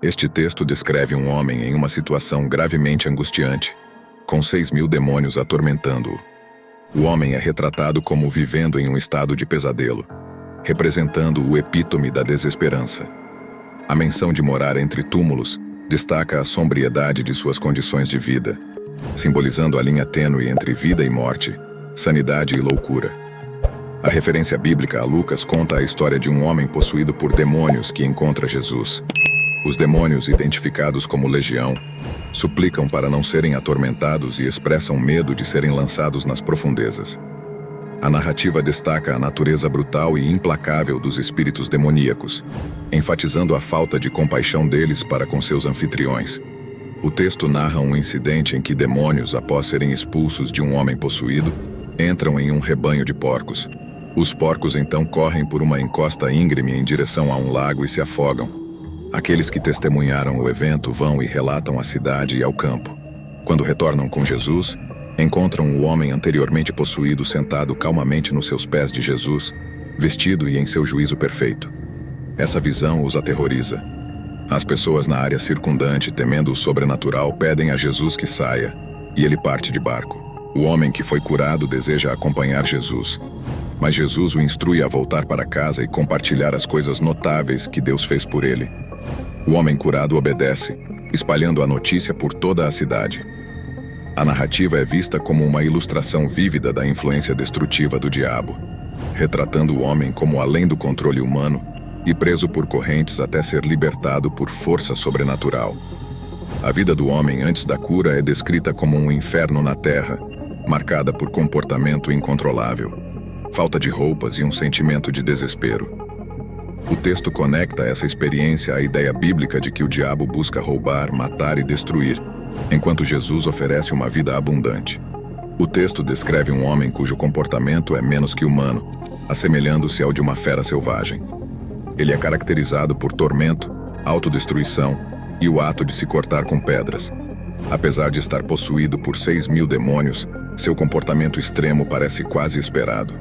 Este texto descreve um homem em uma situação gravemente angustiante, com 6.000 demônios atormentando-o. O homem é retratado como vivendo em um estado de pesadelo, representando o epítome da desesperança. A menção de morar entre túmulos destaca a sombriedade de suas condições de vida, simbolizando a linha tênue entre vida e morte, sanidade e loucura. A referência bíblica a Lucas conta a história de um homem possuído por demônios que encontra Jesus. Os demônios, identificados como legião, suplicam para não serem atormentados e expressam medo de serem lançados nas profundezas. A narrativa destaca a natureza brutal e implacável dos espíritos demoníacos, enfatizando a falta de compaixão deles para com seus anfitriões. O texto narra um incidente em que demônios, após serem expulsos de um homem possuído, entram em um rebanho de porcos. Os porcos então correm por uma encosta íngreme em direção a um lago e se afogam. Aqueles que testemunharam o evento vão e relatam à cidade e ao campo. Quando retornam com Jesus, encontram o homem anteriormente possuído sentado calmamente nos seus pés de Jesus, vestido e em seu juízo perfeito. Essa visão os aterroriza. As pessoas na área circundante, temendo o sobrenatural, pedem a Jesus que saia, e ele parte de barco. O homem que foi curado deseja acompanhar Jesus, mas Jesus o instrui a voltar para casa e compartilhar as coisas notáveis que Deus fez por ele. O homem curado obedece, espalhando a notícia por toda a cidade. A narrativa é vista como uma ilustração vívida da influência destrutiva do diabo, retratando o homem como além do controle humano e preso por correntes até ser libertado por força sobrenatural. A vida do homem antes da cura é descrita como um inferno na terra, marcada por comportamento incontrolável, falta de roupas e um sentimento de desespero. O texto conecta essa experiência à ideia bíblica de que o diabo busca roubar, matar e destruir, enquanto Jesus oferece uma vida abundante. O texto descreve um homem cujo comportamento é menos que humano, assemelhando-se ao de uma fera selvagem. Ele é caracterizado por tormento, autodestruição e o ato de se cortar com pedras. Apesar de estar possuído por 6.000 demônios, seu comportamento extremo parece quase esperado.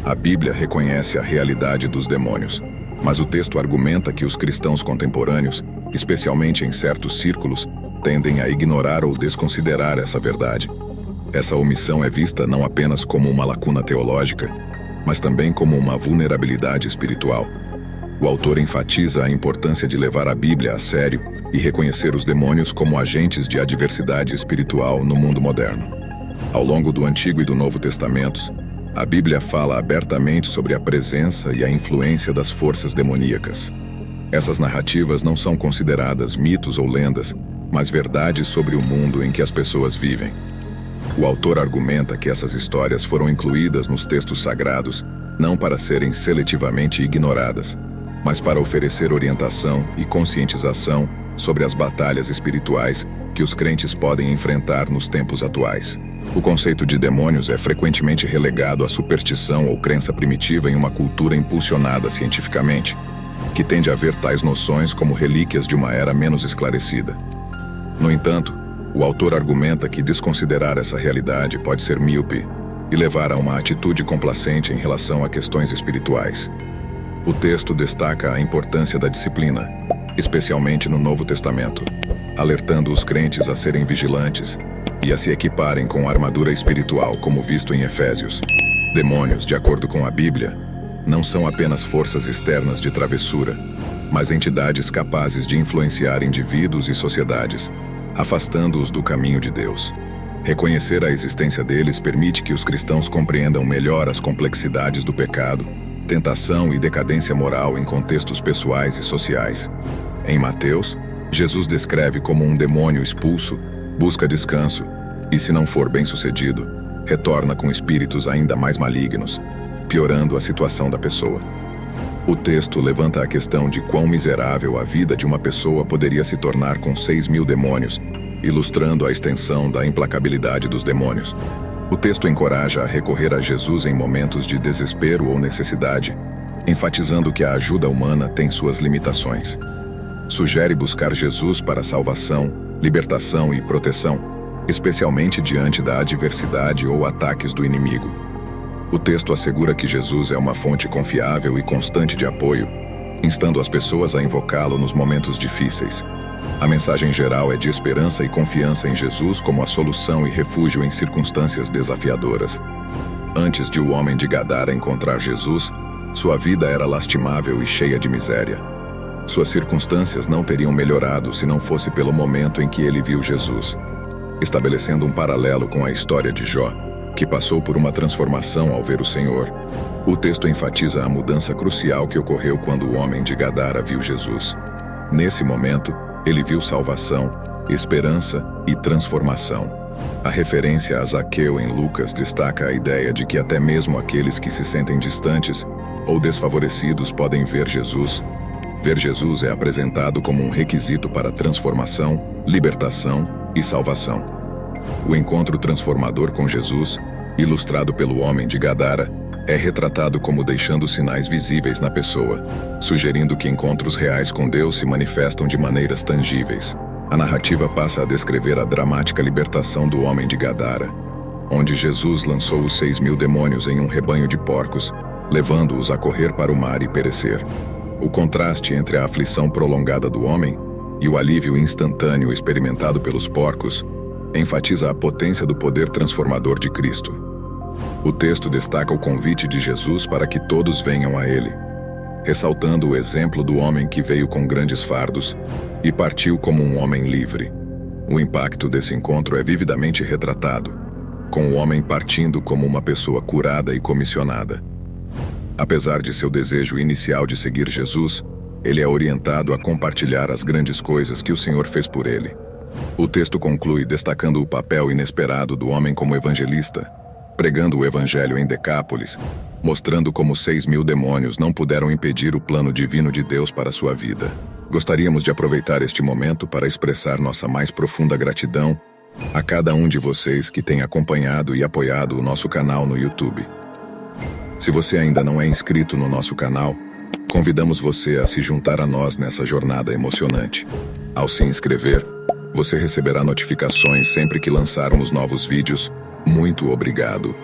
A Bíblia reconhece a realidade dos demônios, mas o texto argumenta que os cristãos contemporâneos, especialmente em certos círculos, tendem a ignorar ou desconsiderar essa verdade. Essa omissão é vista não apenas como uma lacuna teológica, mas também como uma vulnerabilidade espiritual. O autor enfatiza a importância de levar a Bíblia a sério e reconhecer os demônios como agentes de adversidade espiritual no mundo moderno. Ao longo do Antigo e do Novo Testamentos, a Bíblia fala abertamente sobre a presença e a influência das forças demoníacas. Essas narrativas não são consideradas mitos ou lendas, mas verdades sobre o mundo em que as pessoas vivem. O autor argumenta que essas histórias foram incluídas nos textos sagrados não para serem seletivamente ignoradas, mas para oferecer orientação e conscientização sobre as batalhas espirituais que os crentes podem enfrentar nos tempos atuais. O conceito de demônios é frequentemente relegado à superstição ou crença primitiva em uma cultura impulsionada cientificamente, que tende a ver tais noções como relíquias de uma era menos esclarecida. No entanto, o autor argumenta que desconsiderar essa realidade pode ser míope e levar a uma atitude complacente em relação a questões espirituais. O texto destaca a importância da disciplina, especialmente no Novo Testamento, alertando os crentes a serem vigilantes e a se equiparem com a armadura espiritual, como visto em Efésios. Demônios, de acordo com a Bíblia, não são apenas forças externas de travessura, mas entidades capazes de influenciar indivíduos e sociedades, afastando-os do caminho de Deus. Reconhecer a existência deles permite que os cristãos compreendam melhor as complexidades do pecado, tentação e decadência moral em contextos pessoais e sociais. Em Mateus, Jesus descreve como um demônio expulso busca descanso e, se não for bem-sucedido, retorna com espíritos ainda mais malignos, piorando a situação da pessoa. O texto levanta a questão de quão miserável a vida de uma pessoa poderia se tornar com 6.000 demônios, ilustrando a extensão da implacabilidade dos demônios. O texto encoraja a recorrer a Jesus em momentos de desespero ou necessidade, enfatizando que a ajuda humana tem suas limitações. Sugere buscar Jesus para salvação, libertação e proteção, especialmente diante da adversidade ou ataques do inimigo. O texto assegura que Jesus é uma fonte confiável e constante de apoio, instando as pessoas a invocá-lo nos momentos difíceis. A mensagem geral é de esperança e confiança em Jesus como a solução e refúgio em circunstâncias desafiadoras. Antes de o homem de Gadara encontrar Jesus, sua vida era lastimável e cheia de miséria. Suas circunstâncias não teriam melhorado se não fosse pelo momento em que ele viu Jesus. Estabelecendo um paralelo com a história de Jó, que passou por uma transformação ao ver o Senhor, o texto enfatiza a mudança crucial que ocorreu quando o homem de Gadara viu Jesus. Nesse momento, ele viu salvação, esperança e transformação. A referência a Zaqueu em Lucas destaca a ideia de que até mesmo aqueles que se sentem distantes ou desfavorecidos podem ver Jesus. Ver Jesus é apresentado como um requisito para transformação, libertação e salvação. O encontro transformador com Jesus, ilustrado pelo homem de Gadara, é retratado como deixando sinais visíveis na pessoa, sugerindo que encontros reais com Deus se manifestam de maneiras tangíveis. A narrativa passa a descrever a dramática libertação do homem de Gadara, onde Jesus lançou os 6.000 demônios em um rebanho de porcos, levando-os a correr para o mar e perecer. O contraste entre a aflição prolongada do homem e o alívio instantâneo experimentado pelos porcos enfatiza a potência do poder transformador de Cristo. O texto destaca o convite de Jesus para que todos venham a Ele, ressaltando o exemplo do homem que veio com grandes fardos e partiu como um homem livre. O impacto desse encontro é vividamente retratado, com o homem partindo como uma pessoa curada e comissionada. Apesar de seu desejo inicial de seguir Jesus, ele é orientado a compartilhar as grandes coisas que o Senhor fez por ele. O texto conclui destacando o papel inesperado do homem como evangelista, pregando o evangelho em Decápolis, mostrando como 6.000 demônios não puderam impedir o plano divino de Deus para sua vida. Gostaríamos de aproveitar este momento para expressar nossa mais profunda gratidão a cada um de vocês que tem acompanhado e apoiado o nosso canal no YouTube. Se você ainda não é inscrito no nosso canal, convidamos você a se juntar a nós nessa jornada emocionante. Ao se inscrever, você receberá notificações sempre que lançarmos novos vídeos. Muito obrigado.